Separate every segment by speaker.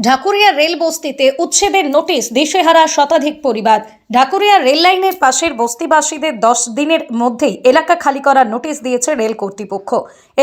Speaker 1: Dhakuria rail বস্তিতে উচ্ছেদের notice দিশেহারা শতাধিক পরিবার। ঢাকুরিয়া রেল লাইনের পাশের বস্তিবাসীদের 10 দিনের মধ্যেই এলাকা খালি করার নোটিশ দিয়েছে রেল কর্তৃপক্ষ।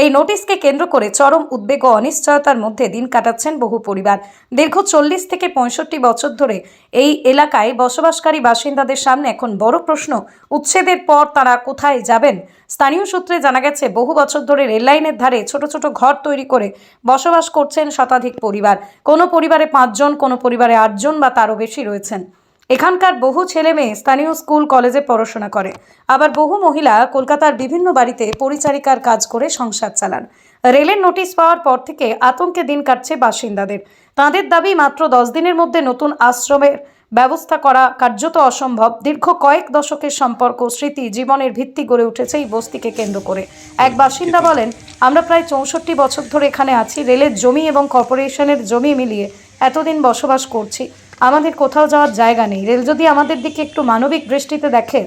Speaker 1: এই নোটিশকে কেন্দ্র করে চরম উদ্বেগ ও অনিশ্চয়তার মধ্যে দিন কাটাচ্ছেন বহু পরিবার। দীর্ঘ 40 থেকে 65 বছর ধরে এই এলাকায় বসবাসকারী বাসিন্দাদের সামনে এখন বড় প্রশ্ন, উচ্ছেদের পর তারা কোথায় যাবেন। স্থানীয় সূত্রে জানা গেছে, বহু বছর ধরে রেল লাইনের ধারে ছোট ছোট ঘর তৈরি করে বসবাস করছেন শতাধিক পরিবার। কোনো পরিবারে 5 জন, কোনো পরিবারে 8 জন বা তারও বেশি রয়েছেন। এখানকার বহু ছেলে মেয়ে স্থানীয় স্কুল কলেজে পড়াশোনা করে, আবার বহু মহিলা কলকাতার বিভিন্ন বাড়িতে পরিচারিকার কাজ করে সংসার চালান। রেলের নোটিশ পাওয়ার পর থেকে আতঙ্কে দিন কাটছে বাসিন্দাদের। তাঁদের দাবি, মাত্র 10 দিনের মধ্যে নতুন আশ্রমের ব্যবস্থা করা কার্যত অসম্ভব। দীর্ঘ কয়েক দশকের সম্পর্ক, স্মৃতি, জীবনের ভিত্তি গড়ে উঠেছে এই বস্তিকে কেন্দ্র করে। এক বাসিন্দা বলেন, আমরা প্রায় 64 বছর ধরে এখানে আছি। রেলের জমি এবং কর্পোরেশনের জমি মিলিয়ে এতদিন বসবাস করছি। আমাদের কোথাও যাওয়ার জায়গা নেই। রেল যদি আমাদের দিকে একটু মানবিক দৃষ্টিতে দেখে,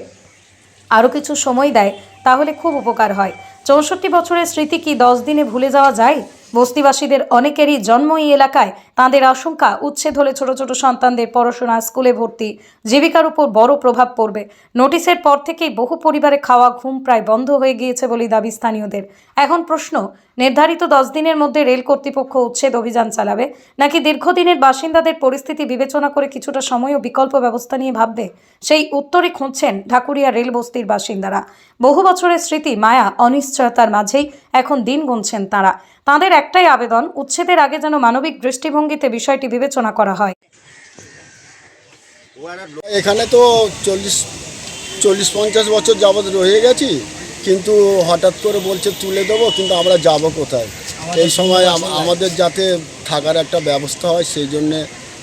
Speaker 1: আরও কিছু সময় দেয়, তাহলে খুব উপকার হয়। 64 বছরের স্মৃতি কি 10 দিনে ভুলে যাওয়া যায়? বস্তিবাসীদের অনেকেরই জন্ম এই এলাকায়। তাঁদের আশঙ্কা, উচ্ছেদ হলে ছোট ছোট সন্তানদের পড়াশোনা, স্কুলে ভর্তি, জীবিকার উপর বড় প্রভাব পড়বে। নোটিশের পর থেকেই বহু পরিবারে খাওয়া ঘুম প্রায় বন্ধ হয়ে গিয়েছে বলে দাবি স্থানীয়দের। এখন প্রশ্ন, নির্ধারিত 10 দিনের মধ্যে রেল কর্তৃপক্ষ উচ্ছেদ অভিযান চালাবে, নাকি দীর্ঘদিনের বাসিন্দাদের পরিস্থিতি বিবেচনা করে কিছুটা সময় ও বিকল্প ব্যবস্থা নিয়ে ভাববে? সেই উত্তরই খুঁজছেন ঢাকুরিয়া রেল বস্তির বাসিন্দারা। বহু বছরের স্মৃতি, মায়া, অনিশ্চয়তার মাঝেই এখন দিন গুনছেন তাঁরা। তাঁদের একটাই আবেদন, উচ্ছেদের আগে যেন মানবিক দৃষ্টিভঙ্গিতে বিষয়টি বিবেচনা করা হয়।
Speaker 2: এখানে তো 40-50 বছর যাবৎ রয়ে গেছি, কিন্তু হঠাৎ করে বলছে তুলে দেবো, কিন্তু আমরা যাব কোথায়? এই সময় আমাদের যাতে থাকার একটা ব্যবস্থা হয়, সেই জন্যে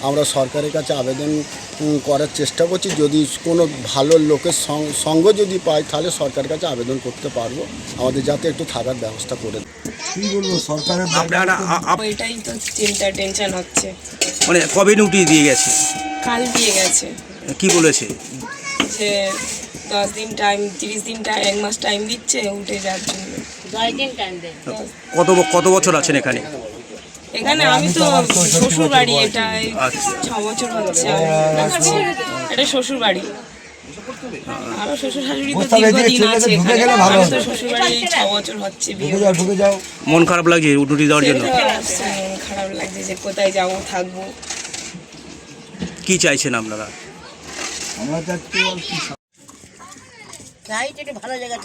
Speaker 2: আমরা সরকারের কাছে আবেদন করার চেষ্টা করছি। যদি কোনো ভালো লোকের সঙ্গ যদি পাই, তাহলে সরকারের কাছে আবেদন করতে পারবো, আমাদের যাতে একটু থাকার ব্যবস্থা করে দেয়।
Speaker 3: কি বলবো, সরকারের
Speaker 4: ওইটাই তো চিন্তা, টেনশন হচ্ছে।
Speaker 5: মানে কবে নোটিশ দিয়ে গেছে?
Speaker 4: কাল দিয়ে গেছে।
Speaker 5: কি বলেছে?
Speaker 4: যে 10 দিন টাইম, 30 দিন টাইম, 1 মাস টাইম দিচ্ছে উঠে যাওয়ার জন্য।
Speaker 6: 10 দিন টাইম দেয়।
Speaker 5: কত বছর আছেন এখানে?
Speaker 4: এখানে আমি তো শ্বশুর বাড়ি, এটা 6 বছর হচ্ছে আমি আছি। এটা শ্বশুর বাড়ি। আরো শ্বশুর শাশুড়ি তো দীর্ঘদিন আছে এখানে। আমি তো শ্বশুর বাড়ি 6 বছর হচ্ছে বিয়ে।
Speaker 3: ঢুকে যাও।
Speaker 5: মন খারাপ লাগছে নোটিশ দেওয়ার জন্য?
Speaker 4: মন খারাপ লাগছে যে কোথায় যাবো, থাকবো।
Speaker 5: কি চাইছেন আপনারা?
Speaker 3: আমরা চাচ্ছি
Speaker 6: চাই একটু ভালো জায়গায়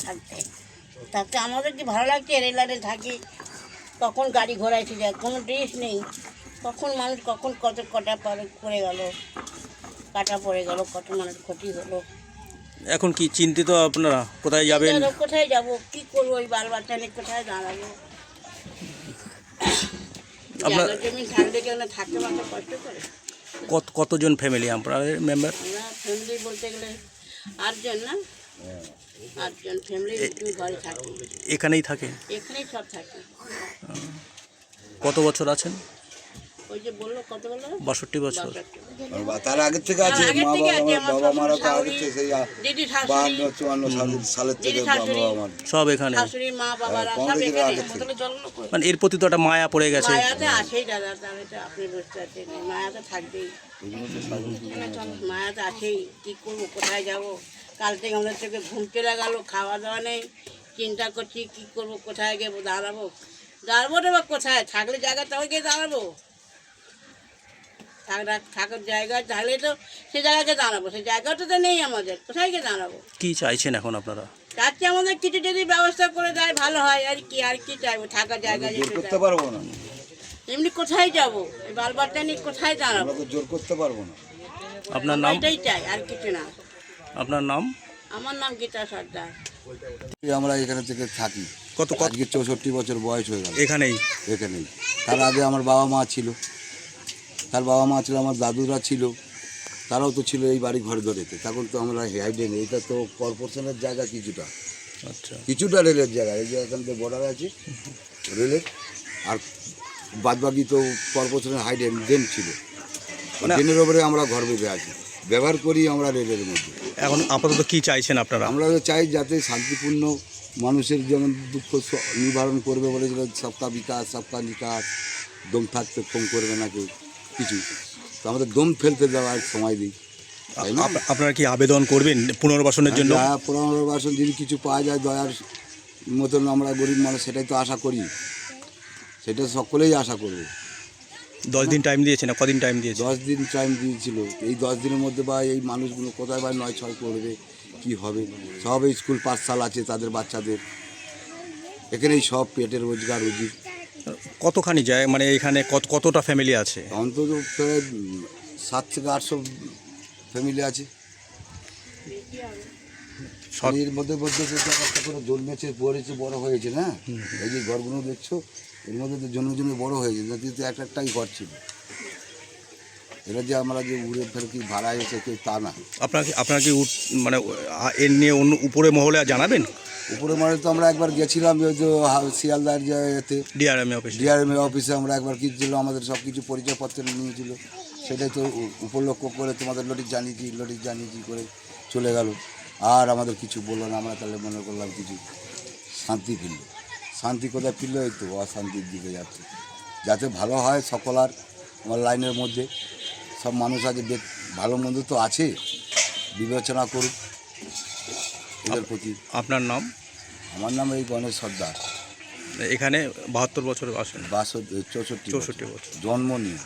Speaker 6: থাকতে আমাদের কি ভালো লাগছে। রেল লাইনে থাকি, কখন গাড়ি ঘোড়া এসে যায়, কোনো ড্রেস নেই। কখন মানুষ কত কটা পড়ে গেল, কাটা পড়ে গেল, কত মানুষ ক্ষতি হলো।
Speaker 5: এখন কি চিন্তিত আপনারা? কোথায় যাবেন?
Speaker 6: কোথায় যাব, কি করবো? ওই বাল বাচ্চা নিয়ে কোথায় দাঁড়াবো? জমি থাকলে কেউ না, থাকতে মাত্র কষ্ট করে।
Speaker 5: কতজন ফ্যামিলি আপনাদের মেম্বার?
Speaker 6: আমরা ফ্যামিলি বলতে গেলে 8 জন, না 8 জন ফ্যামিলি ঘরে থাকি।
Speaker 5: এখানেই থাকে?
Speaker 6: এখানেই সব থাকি।
Speaker 5: কত বছর আছেন?
Speaker 6: ওই যে বললো কত বললো,
Speaker 5: 62 বছর।
Speaker 3: তার আগের থেকে আছে। বাবা মারা তো আগে থেকে সেই 52-54 সালের থেকে বাবা
Speaker 5: সব এখানে।
Speaker 6: শাশুড়ি মা বাবারা সব এখানে।
Speaker 5: মানে এর প্রতি তো একটা মায়া পড়ে গেছে।
Speaker 6: মায়াতে আসেই দাদা, তাহলে তো আপনি বুঝতে পারছেন, মায়াতে থাকবেই। মায়াতে আসেই। কি করবো, কোথায় যাব? কাল থেকে আমাদের চোখে ঘুম চলে গেল, খাওয়া দাওয়া নেই। চিন্তা করছি কি করবো, কোথায় গিয়ে দাঁড়াবো রে, বা কোথায় থাকলে জায়গা তবে গিয়ে দাঁড়াবো। থাকার জায়গা তাহলে তো সে জায়গাকে দাঁড়াবো, সেই জায়গাটা তো নেই আমাদের, কোথায় গিয়ে দাঁড়াবো?
Speaker 5: কি চাইছেন এখন আপনারা?
Speaker 6: চাচ্ছি আমাদের কিছু যদি ব্যবস্থা করে দেয় ভালো হয়। আর কি চাইবো? থাকার জায়গা
Speaker 3: করতে পারবো না।
Speaker 6: এমনি কোথায় যাবো? এই বাল বাচ্চা নিয়ে কোথায় দাঁড়াবো?
Speaker 3: জোর করতে পারবো না।
Speaker 5: আপনার নাম?
Speaker 6: এটাই চাই, আর কিছু না।
Speaker 5: আপনার নাম?
Speaker 6: আমার নাম গীতা সর্দার।
Speaker 3: আমরা এখানে থেকে থাকি। আজকে 64 বছর বয়স হয়ে গেল।
Speaker 5: এখানেই?
Speaker 3: এখানেই। তার আগে আমার বাবা মা ছিল, আমার দাদুরা ছিল, তারাও তো ছিল এই বাড়ি ঘর ধরেতে। তখন তো আমরা হাইডে নেই, এটা তো কর্পোরেশনের জায়গা কিছুটা।
Speaker 5: আচ্ছা।
Speaker 3: কিছুটা রেলের জায়গা, এই যে এখান থেকে বর্ডার আছে রেলের, আর বাদবাকি তো কর্পোরেশনের হাইডে ডেন ছিল। ডেনের ওপরে আমরা ঘর বেঁধে আছি, ব্যবহার করি আমরা রেলের মধ্যে।
Speaker 5: এখন আপাতত কি চাইছেন আপনারা?
Speaker 3: আমরা চাই যাতে শান্তিপূর্ণ মানুষের যেমন দুঃখ নিবারণ করবে বলে, সবকা বিকাশ সবকা নিকাশ, দম থাকতে কম করবে না কেউ। কিছু, তো আমাদের দম ফেলতে দেওয়ার সময় দিই, তাই না?
Speaker 5: আপনারা কি আবেদন করবেন পুনর্বাসনের জন্য?
Speaker 3: হ্যাঁ, পুনর্বাসন যদি কিছু পাওয়া যায় দয়ার মতন, আমরা গরিব মানুষ সেটাই তো আশা করি, সেটা সকলেই আশা করবো।
Speaker 5: 10 দিন টাইম দিয়েছে না কদিন টাইম দিয়েছে?
Speaker 3: 10 দিন টাইম দিয়েছিল, এই 10 দিনের মধ্যে বা এই মানুষগুলো কোথায় বা 9-6 করবে, কি হবে? সব স্কুল পাঠশালা আছে তাদের বাচ্চাদের, এখানেই সব পেটের রোজগার রুজি।
Speaker 5: কতখানি যায় মানে এখানে কতটা ফ্যামিলি আছে?
Speaker 3: অন্তত প্রায় 700 থেকে 800 ফ্যামিলি আছে।
Speaker 5: সব-
Speaker 3: এর মধ্যে মধ্যে একটা করে জন্মেছে, পড়েছে, বড় হয়েছে না, এই যে ঘরগুলো দেখছো এর মধ্যে তো জন্মে বড় হয়েছে, কিন্তু একটাই ঘর ছিল। এরা যে আমরা যে উড়ে ফের কি ভাড়া এসে কেউ তা না।
Speaker 5: আপনারা কি মানে এর নিয়ে অন্য উপরে মহলে জানাবেন?
Speaker 3: উপরে মানে তো আমরা একবার গেছিলাম, ওই যে শিয়ালদার যে এতে
Speaker 5: ডিআরএম অফিস?
Speaker 3: ডিআরএম অফিসে আমরা একবার গিয়েছিল, আমাদের সব কিছু পরিচয়পত্র নিয়েছিল, সেটাই তো উপলক্ষ করে তোমাদের নোটিশ জানিয়েছি করে চলে গেল, আর আমাদের কিছু বললো না। আমরা তাহলে মনে করলাম কিছু শান্তি ফিরল, শান্তি কোথায় ফিরল? এই তো অশান্তির দিকে যাচ্ছে। যাতে ভালো হয় সকলার, আমার লাইনের মধ্যে সব মানুষ আছে, ভালো মন্দ তো আছে, বিবেচনা করুক এদের প্রতি।
Speaker 5: আপনার নাম?
Speaker 3: আমার নাম এই গণেশ সর্দার,
Speaker 5: এখানে 72 বছর আসেন?
Speaker 3: 64
Speaker 5: 64 বছর।
Speaker 3: জন্ম নিয়ে।